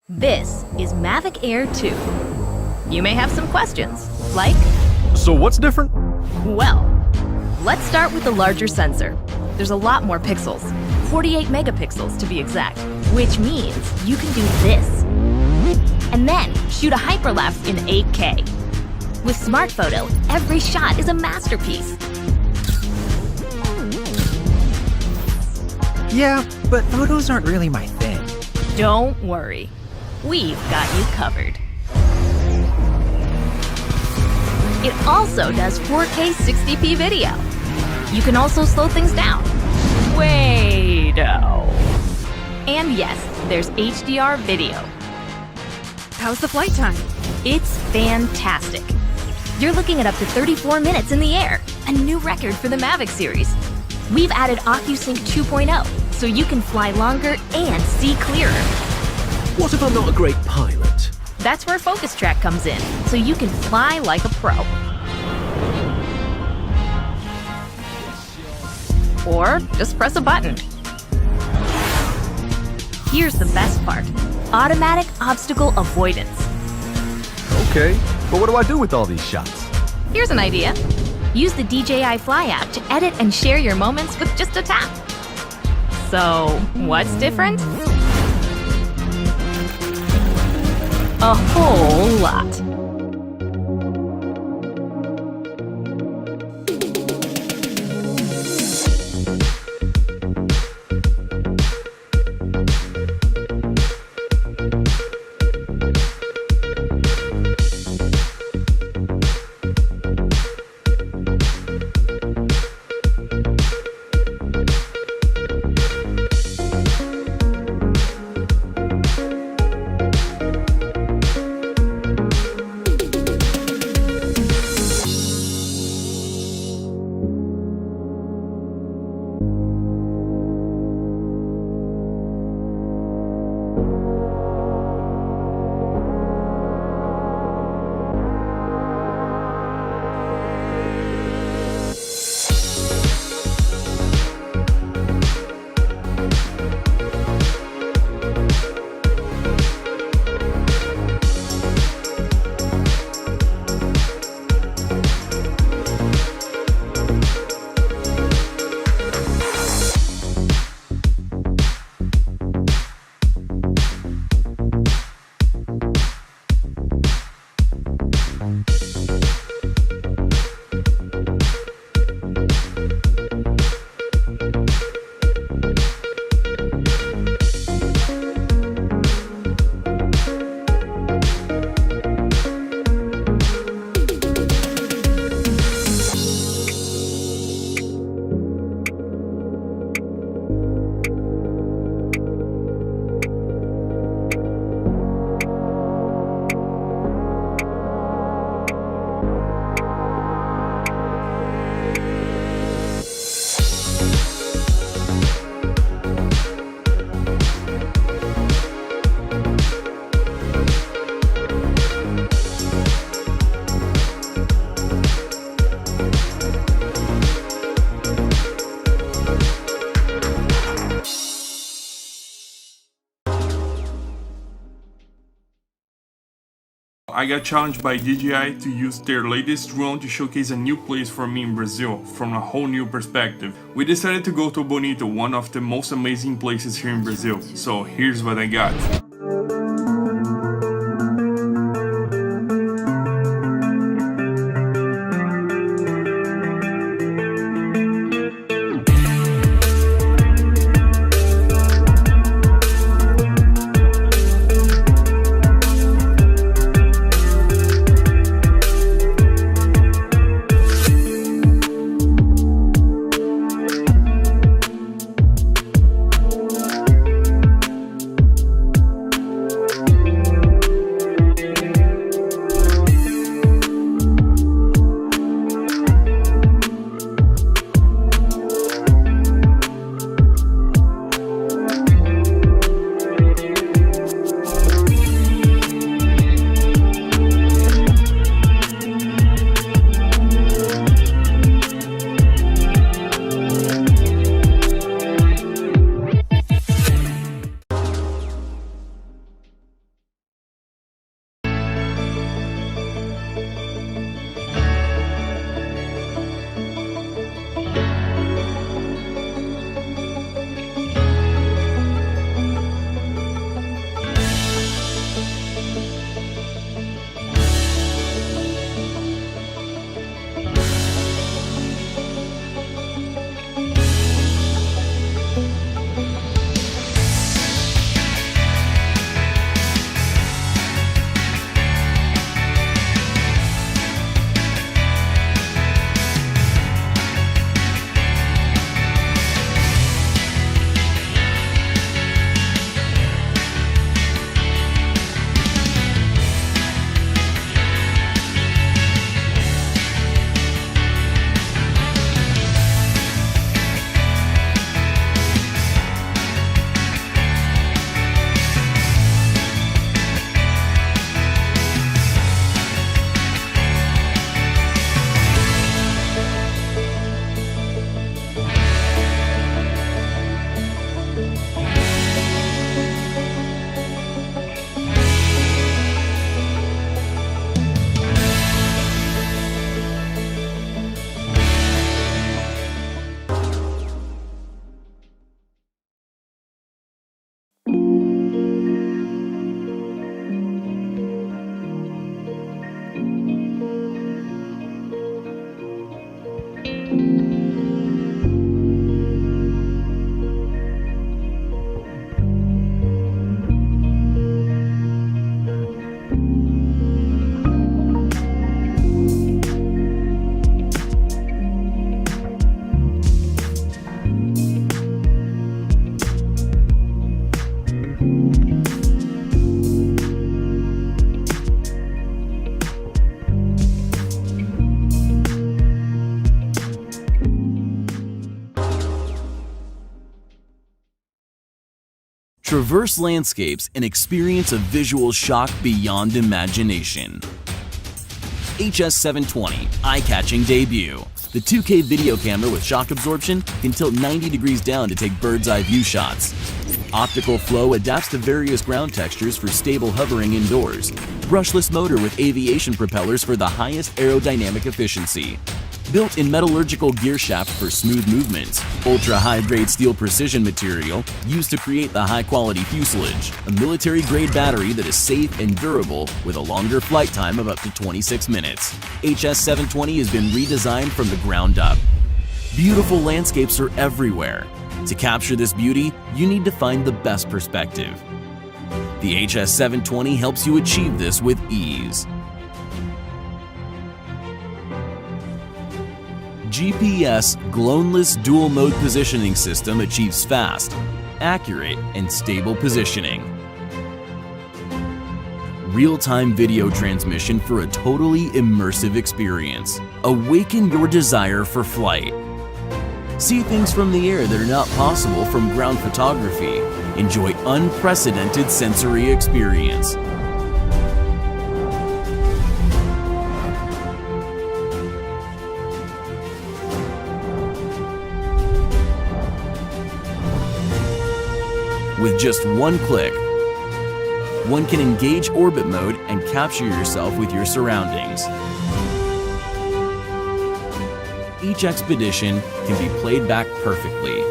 This is Mavic Air 2. You may have some questions, like, So what's different? well, let's start with the larger sensor. There's a lot more pixels, 48 megapixels to be exact, which means you can do this. And then shoot a hyperlapse in 8K. With Smart Photo, every shot is a masterpiece. Yeah, but photos aren't really my thing. Don't worry, we've got you covered. It also does 4K 60p video. You can also slow things down. Way-do. And yes, there's HDR video. How's the flight time? It's fantastic. You're looking at up to 34 minutes in the air, a new record for the Mavic series. We've added OcuSync 2.0, so you can fly longer and see clearer. What if I'm not a great pilot? That's where Focus Track comes in, so you can fly like a pro. Or just press a button. Here's the best part: automatic obstacle avoidance. Okay, but what do I do with all these shots? Here's an idea. Use the DJI Fly app to edit and share your moments with just a tap. So, what's different? A whole lot. I got challenged by DJI to use their latest drone to showcase a new place for me in Brazil from a whole new perspective. We decided to go to Bonito, one of the most amazing places here in Brazil. So here's what I got. Traverse landscapes and experience a visual shock beyond imagination. HS720 eye-catching debut. The 2K video camera with shock absorption can tilt 90 degrees down to take bird's-eye view shots. Optical flow adapts to various ground textures for stable hovering indoors. Brushless motor with aviation propellers for the highest aerodynamic efficiency. Built-in metallurgical gear shaft for smooth movements. Ultra-high-grade steel precision material used to create the high-quality fuselage. A military-grade battery that is safe and durable with a longer flight time of up to 26 minutes. HS720 has been redesigned from the ground up. Beautiful landscapes are everywhere. To capture this beauty, you need to find the best perspective. The HS720 helps you achieve this with ease. GPS Gloneless Dual Mode Positioning System achieves fast, accurate, and stable positioning. Real-time video transmission for a totally immersive experience. Awaken your desire for flight. See things from the air that are not possible from ground photography. Enjoy unprecedented sensory experience. With just one click, one can engage orbit mode and capture yourself with your surroundings. Each expedition can be played back perfectly.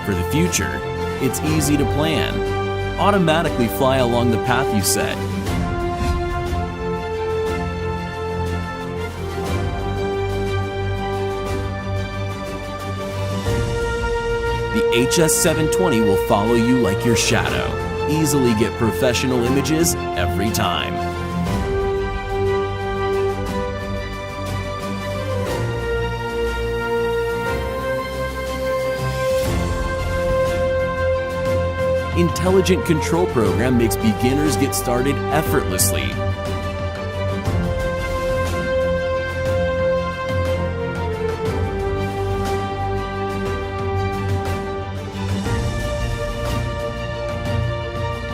For the future, it's easy to plan. Automatically fly along the path you set. The HS720 will follow you like your shadow. Easily get professional images every time. Intelligent control program makes beginners get started effortlessly.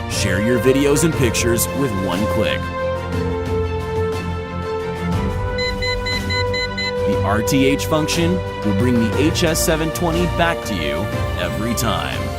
Share your videos and pictures with one click. The RTH function will bring the HS720 back to you every time.